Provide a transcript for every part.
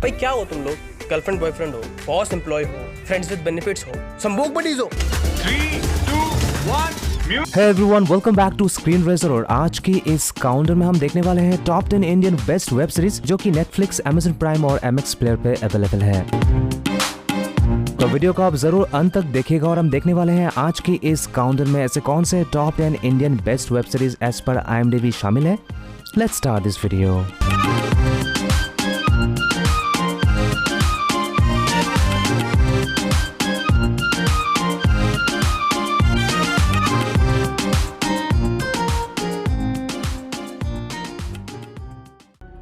भाई क्या हो तुम लोग? गर्लफ्रेंड बॉयफ्रेंड हो, बॉस एम्प्लॉय हो, फ्रेंड्स विद बेनिफिट्स हो, संभोग बडीज हो। 3, 2, 1 Hey everyone, welcome back to Screen Raiser और आज की इस काउंटर में हम देखने वाले हैं top 10 Indian best web series जो कि Netflix, Amazon Prime और MX Player पे अवेलेबल है। तो वीडियो को आप जरूर अंत तक देखिएगा और हम देखने वाले हैं आज की इस काउंटर में ऐसे कौन से top 10 Indian best web series as per IMDb शामिल है। Let's start this video.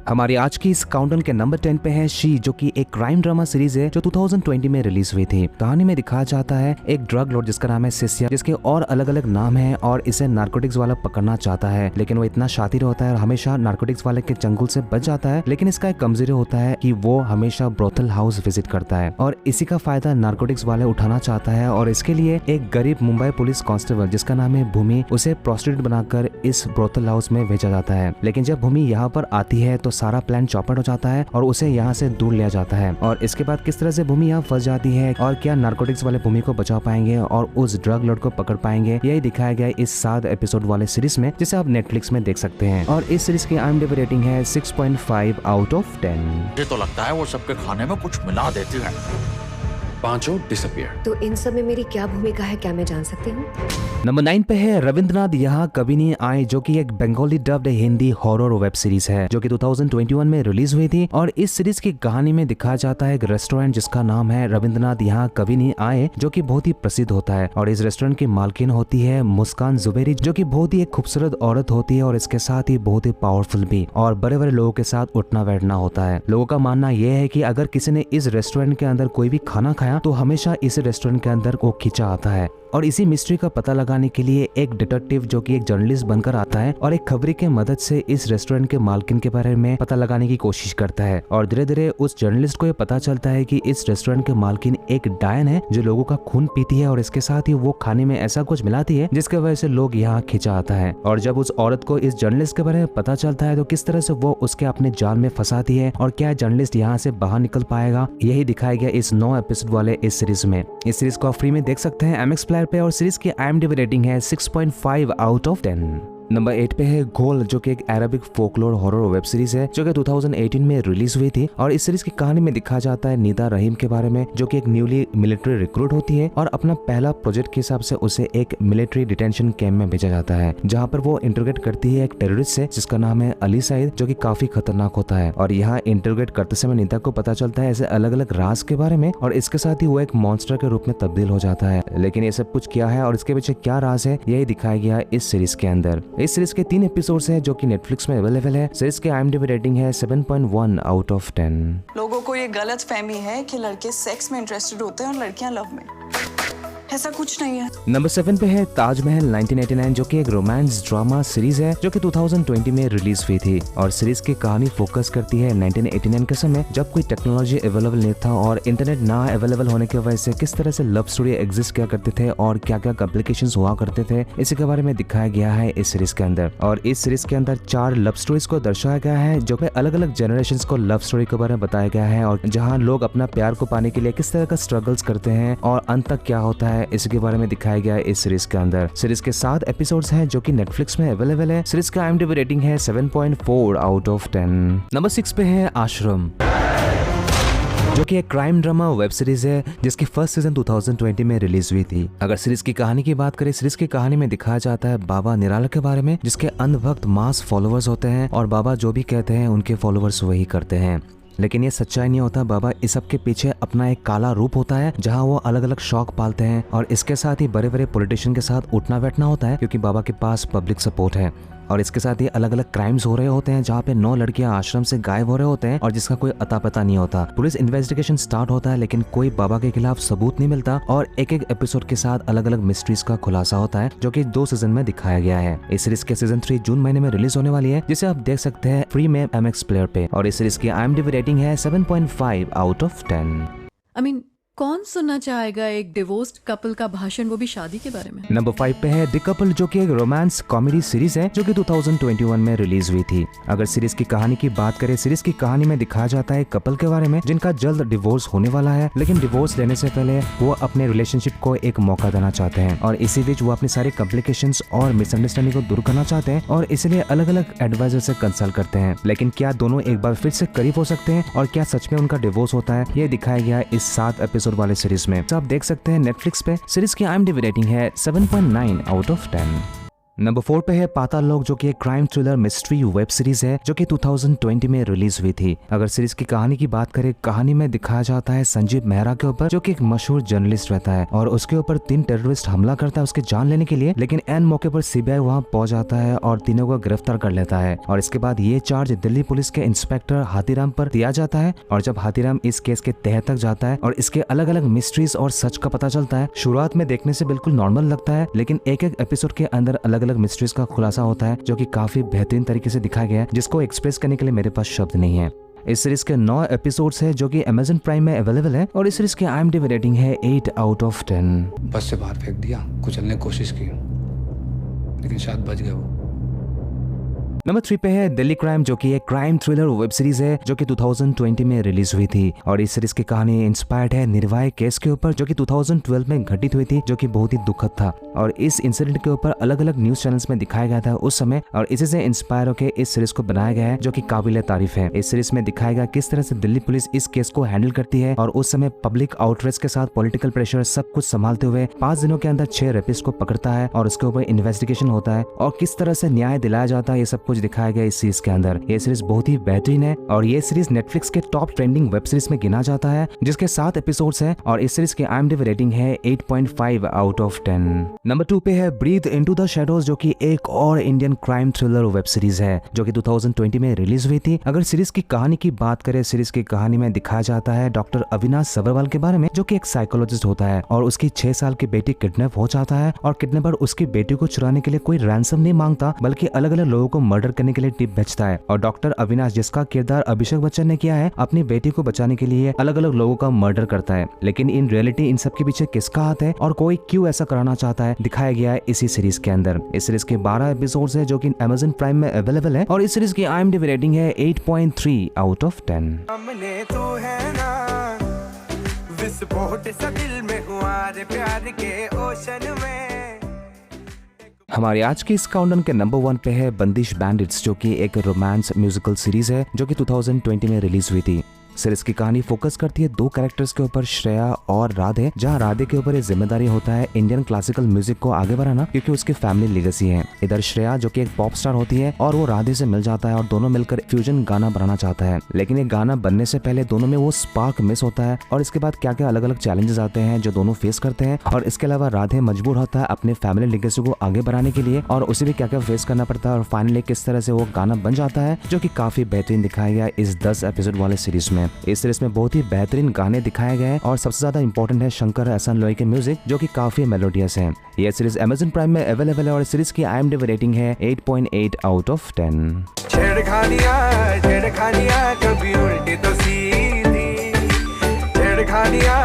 हमारी आज की इस काउंटडाउन के नंबर 10 पे है शी, जो कि एक क्राइम ड्रामा सीरीज है जो 2020 में रिलीज हुई थी। कहानी में दिखाया जाता है एक ड्रग लॉर्ड जिसका नाम है सिसिया, जिसके और अलग अलग नाम हैं और इसे नार्कोटिक्स वाला पकड़ना चाहता है, लेकिन वो इतना शातिर होता है और हमेशा नार्कोटिक्स वाले के चंगुल से बच जाता है। लेकिन इसका एक कमजोरी होता है कि वो हमेशा ब्रोथल हाउस विजिट करता है और इसी का फायदा नार्कोटिक्स वाले उठाना चाहता है और इसके लिए एक गरीब मुंबई पुलिस कांस्टेबल जिसका नाम है भूमि, उसे प्रोस्टिट्यूट बनाकर इस ब्रोथल हाउस में भेजा जाता है। लेकिन जब भूमि यहाँ पर आती है तो सारा प्लान चौपट हो जाता है और उसे यहाँ से दूर लिया जाता है। और इसके बाद किस तरह से भूमि यहाँ फंस जाती है और क्या नार्कोटिक्स वाले भूमि को बचा पाएंगे और उस ड्रग लॉर्ड को पकड़ पाएंगे, यही दिखाया गया इस 7 एपिसोड वाले सीरीज में, जिसे आप नेटफ्लिक्स में देख सकते हैं। और इस सीरीज की IMDb रेटिंग है 6.5 आउट ऑफ 10। मुझे तो लगता है वो सबके खाने में कुछ मिला देती है। पांचों डिसअपियर। तो इन सब में मेरी क्या भूमिका है, क्या मैं जान सकती हूँ? नंबर 9 पे है रविंद्रनाथ यहाँ कभी नहीं आए, जो कि एक Bengali dubbed Hindi horror web series है जो कि 2021 में रिलीज हुई थी। और इस सीरीज की कहानी में दिखाया जाता है एक रेस्टोरेंट जिसका नाम है रविंद्रनाथ यहाँ कभी नहीं आए, जो कि बहुत ही प्रसिद्ध होता है। और इस रेस्टोरेंट की मालकिन होती है मुस्कान जुबेरी, जो कि बहुत ही एक खूबसूरत औरत होती है और इसके साथ ही बहुत ही पावरफुल भी, और बड़े बड़े लोगों के साथ उठना बैठना होता है। लोगों का मानना यह है कि अगर किसी ने इस रेस्टोरेंट के अंदर कोई भी खाना खाया तो हमेशा इस रेस्टोरेंट के अंदर वो खींचा आता है। और इसी मिस्ट्री का पता लगाने के लिए एक डिटेक्टिव जो कि एक जर्नलिस्ट बनकर आता है और एक खबरी के मदद से इस रेस्टोरेंट के मालकिन के बारे में पता लगाने की कोशिश करता है। और धीरे धीरे उस जर्नलिस्ट को ये पता चलता है कि इस रेस्टोरेंट के मालकिन एक डायन है जो लोगों का खून पीती है और इसके साथ ही वो खाने में ऐसा कुछ मिलाती है जिसके वजह से लोग यहाँ खींचा आता है। और जब उस औरत को इस जर्नलिस्ट के बारे में पता चलता है तो किस तरह से वो उसके अपने जाल में फंसाती है और क्या जर्नलिस्ट यहाँ से बाहर निकल पाएगा, यही दिखाया गया इस 9 एपिसोड वाले इस सीरीज में। इस सीरीज को आप फ्री में देख सकते हैं MX प्लेयर पे और सीरीज की IMDb रेटिंग है 6.5 आउट ऑफ 10। नंबर 8 पे है घोल, जो कि एक Arabic folklore horror web series है जो कि 2018 में रिलीज हुई थी। और इस सीरीज की कहानी में दिखाया जाता है निदा रहीम के बारे में, जो कि एक न्यूली मिलिट्री रिक्रूट होती है और अपना पहला प्रोजेक्ट के हिसाब से उसे एक मिलिट्री डिटेंशन कैंप में भेजा जाता है, जहां पर वो इंटरोगेट करती है एक टेररिस्ट से जिसका नाम है अली सईद, जो कि काफी खतरनाक होता है। और यहाँ इंटरोगेट करते समय निदा को पता चलता है ऐसे अलग अलग राज के बारे में और इसके साथ ही वो एक मॉन्स्टर के रूप में तब्दील हो जाता है। लेकिन ये सब कुछ क्या है और इसके पीछे क्या राज है, यही दिखाया गया इस सीरीज के अंदर। इस सीरीज के 3 एपिसोड्स हैं जो कि नेटफ्लिक्स में अवेलेबल है। सीरीज की IMDb रेटिंग है 7.1 आउट ऑफ 10। लोगों को ये गलत फहमी है कि लड़के सेक्स में इंटरेस्टेड होते हैं और लड़कियां लव में। ऐसा कुछ नहीं है। नंबर 7 पे है ताजमहल 1989, जो कि एक रोमांस ड्रामा सीरीज है जो कि 2020 में रिलीज हुई थी। और सीरीज की कहानी फोकस करती है 1989 के समय जब कोई टेक्नोलॉजी अवेलेबल नहीं था और इंटरनेट ना अवेलेबल होने की वजह से किस तरह से लव स्टोरी एग्जिस्ट किया करते थे और क्या क्या कॉम्प्लिकेशंस हुआ करते थे, इसी के बारे में दिखाया गया है इस सीरीज के अंदर। और इस सीरीज के अंदर 4 लव स्टोरीज को दर्शाया गया है जो कि अलग अलग जनरेशन को लव स्टोरी के बारे में बताया गया है और जहाँ लोग अपना प्यार को पाने के लिए किस तरह का स्ट्रगल्स करते हैं और अंत तक क्या होता है, इसके बारे में दिखाया गया है इस सीरीज के अंदर। सीरीज के 7 एपिसोड्स हैं जो कि नेटफ्लिक्स में अवेलेबल है। सीरीज का IMDb रेटिंग है 7.4 आउट ऑफ 10। नंबर 6 पे है आश्रम, जो कि एक क्राइम ड्रामा वेब सीरीज है जिसकी फर्स्ट सीजन 2020 में रिलीज हुई थी। अगर सीरीज की कहानी की बात करें, सीरीज की कहानी में दिखाया जाता है बाबा निराला के बारे में, जिसके अंधभक्त मास फॉलोअर्स होते हैं और बाबा जो भी कहते हैं उनके फॉलोअर्स वही करते हैं। लेकिन ये सच्चाई नहीं होता, बाबा इस सब के पीछे अपना एक काला रूप होता है जहां वो अलग अलग शौक पालते हैं और इसके साथ ही बड़े बड़े पॉलिटिशियन के साथ उठना बैठना होता है क्योंकि बाबा के पास पब्लिक सपोर्ट है। और इसके साथ ही अलग अलग क्राइम्स हो रहे होते हैं जहाँ पे 9 लड़कियां आश्रम से गायब हो रहे होते हैं और जिसका कोई अता पता नहीं होता। पुलिस इन्वेस्टिगेशन स्टार्ट होता है लेकिन कोई बाबा के खिलाफ सबूत नहीं मिलता और एक एक एपिसोड के साथ अलग अलग मिस्ट्रीज का खुलासा होता है जो कि 2 सीजन में दिखाया गया है। इस सीरीज के सीजन 3 जून महीने में रिलीज होने वाली है, जिसे आप देख सकते हैं फ्री में MX प्लेयर पे। और इस सीरीज की IMDb रेटिंग है 7.5 आउट ऑफ 10। I mean, कौन सुनना चाहेगा एक डिवोर्स्ड कपल का भाषण, वो भी शादी के बारे में। नंबर 5 पे है द कपल, जो कि एक रोमांस कॉमेडी सीरीज है जो कि 2021 में रिलीज हुई थी। अगर सीरीज की कहानी की बात करें, सीरीज की कहानी में दिखाया जाता है कपल के बारे में जिनका जल्द डिवोर्स होने वाला है, लेकिन डिवोर्स लेने से पहले वो अपने रिलेशनशिप को एक मौका देना चाहते हैं और इसी बीच वो अपने सारे कॉम्प्लिकेशंस और मिसअंडरस्टैंडिंग को दूर करना चाहते हैं और इसलिए अलग अलग एडवाइजर से कंसल्ट करते हैं। लेकिन क्या दोनों एक बार फिर से करीब हो सकते हैं और क्या सच में उनका डिवोर्स होता है, ये दिखाया गया इस 7 एपिसोड वाले सीरीज में। तो आप देख सकते हैं नेटफ्लिक्स पे। सीरीज की IMDb रेटिंग है 7.9 आउट ऑफ 10। नंबर 4 पे है पाताल लोक, जो कि एक crime thriller mystery web series है जो कि 2020 में रिलीज हुई थी। अगर सीरीज की कहानी की बात करें, कहानी में दिखाया जाता है संजीव मेहरा के ऊपर, जो कि एक मशहूर जर्नलिस्ट रहता है और उसके ऊपर 3 टेररिस्ट हमला करता है उसकी जान लेने के लिए, लेकिन एन मौके पर CBI वहां पहुंच जाता है और तीनों को गिरफ्तार कर लेता है और इसके बाद ये चार्ज दिल्ली पुलिस के इंस्पेक्टर हाथीराम पर दिया जाता है। और जब हाथीराम इस केस के तह तक जाता है और इसके अलग अलग मिस्ट्रीज और सच का पता चलता है, शुरुआत में देखने से बिल्कुल नॉर्मल लगता है, लेकिन एक एक एपिसोड के अंदर अलग अलग मिस्ट्रीज का खुलासा होता है जो कि काफी बेहतरीन तरीके से दिखाया गया है, जिसको एक्सप्रेस करने के लिए मेरे पास शब्द नहीं है। इस सीरीज के 9 एपिसोड्स है जो कि Amazon प्राइम में अवेलेबल है और इस सीरीज की IMDb रेटिंग है 8 आउट ऑफ 10। बस से बाहर फेंक दिया, कुचलने की कोशिश की, लेकिन शायद बच गया वो। नंबर 3 पे है दिल्ली क्राइम, जो कि एक क्राइम थ्रिलर वेब सीरीज है जो कि 2020 में रिलीज हुई थी और इस सीरीज की कहानी इंस्पायर्ड है निर्भया केस के ऊपर जो कि 2012 में घटित हुई थी, जो कि बहुत ही दुखद था और इस इंसिडेंट के ऊपर अलग अलग न्यूज चैनल्स में दिखाया गया था उस समय और इसी से इंस्पायर होकर इस सीरीज को बनाया गया है जो कि काबिल तारीफ है। इस सीरीज में दिखाया गया किस तरह से दिल्ली पुलिस इस केस को हैंडल करती है और उस समय पब्लिक आउटरीच के साथ पॉलिटिकल प्रेशर सब कुछ संभालते हुए 5 दिनों के अंदर 6 रेपिस्ट को पकड़ता है और उसके ऊपर इन्वेस्टिगेशन होता है और किस तरह से न्याय दिलाया जाता है, ये सब कुछ दिखाया गया इस सीरीज के अंदर। ये सीरीज बहुत ही बेहतरीन है और ये सीरीज नेटफ्लिक्स के टॉप ट्रेंडिंग वेब सीरीज में गिना जाता है जिसके 7 एपिसोड्स हैं और इस सीरीज की IMDb रेटिंग है 8.5 आउट ऑफ 10। नंबर 2 पे है ब्रीथ इनटू द शैडोज, जो कि एक और Indian crime thriller web series है जो कि 2020 में रिलीज हुई थी। अगर सीरीज की कहानी की बात करें, सीरीज की कहानी में दिखाया जाता है डॉक्टर अविनाश सब्रवाल के बारे में जो कि एक साइकोलॉजिस्ट होता है और उसकी 6 साल की बेटी किडनैप हो जाता है और किडनैपर उसकी बेटी को चुराने के लिए कोई रैंसम नहीं मांगता बल्कि अलग अलग लोगों को मर्डर करने के लिए टिप भेजता है और डॉक्टर अविनाश, जिसका किरदार अभिषेक बच्चन ने किया है, अपनी बेटी को बचाने के लिए अलग अलग लोगों का मर्डर करता है। लेकिन इन रियलिटी इन सब के पीछे किसका हाथ है और कोई क्यों ऐसा कराना चाहता है, दिखाया गया है इसी सीरीज के अंदर। इस सीरीज के 12 एपिसोड्स है जो कि Amazon प्राइम में अवेलेबल है और इस सीरीज की IMDb रेटिंग है 8.3 आउट ऑफ 10। हमारे आज के इस काउंटडाउन के नंबर 1 पे है बंदिश बैंडिट्स, जो कि एक रोमांस म्यूजिकल सीरीज है जो कि 2020 में रिलीज हुई थी। सीरीज की कहानी फोकस करती है 2 कैरेक्टर्स के ऊपर, श्रेया और राधे, जहां राधे के ऊपर ये जिम्मेदारी होता है इंडियन क्लासिकल म्यूजिक को आगे बढ़ाना क्योंकि उसकी फैमिली लीगेसी है। इधर श्रेया जो कि एक पॉप स्टार होती है और वो राधे से मिल जाता है और दोनों मिलकर फ्यूजन गाना बनाना चाहता है, लेकिन ये गाना बनने से पहले दोनों में वो स्पार्क मिस होता है और इसके बाद क्या क्या अलग अलग चैलेंजेस आते हैं जो दोनों फेस करते हैं और इसके अलावा राधे मजबूर होता है अपने फैमिली लीगेसी को आगे बढ़ाने के लिए और उसे भी क्या क्या फेस करना पड़ता है और फाइनली किस तरह से वो गाना बन जाता है, जो कि काफी बेहतरीन दिखाया गया इस 10 एपिसोड वाले सीरीज में। इस सीरीज में बहुत ही बेहतरीन गाने दिखाए गए और सबसे ज्यादा इंपॉर्टेंट है शंकर एहसान लोई के म्यूजिक जो कि काफी मेलोडियस है। यह सीरीज Amazon प्राइम में अवेलेबल है और इस सीरीज की IMDb रेटिंग है 8.8 आउट ऑफ 10। छेड़खानियां कभी उल्टी तो सीधी, छेड़खानियां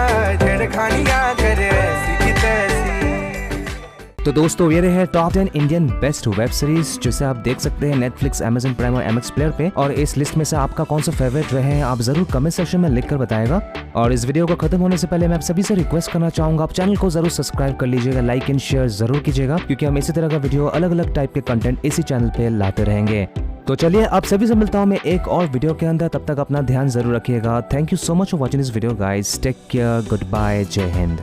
करे ऐसी की तैसी। तो दोस्तों ये रहे top 10 Indian best web series जिसे आप देख सकते हैं नेटफ्लिक्स, Amazon प्राइम और MX प्लेयर पे और इस लिस्ट में से आपका कौन सा फेवरेट रहे हैं आप जरूर कमेंट सेक्शन में लिखकर बताएगा। और इस वीडियो को खत्म होने से पहले मैं आप सभी से रिक्वेस्ट करना चाहूंगा, आप चैनल को जरूर सब्सक्राइब कर लीजिएगा, लाइक एंड शेयर जरूर कीजिएगा क्योंकि हम इसी तरह का वीडियो अलग अलग टाइप के कंटेंट इसी चैनल पे लाते रहेंगे। तो चलिए आप सभी से मिलता हूं मैं एक और वीडियो के अंदर, तब तक अपना ध्यान जरूर रखिएगा। Thank you so much for watching this video guys, take care, good bye, जय हिंद।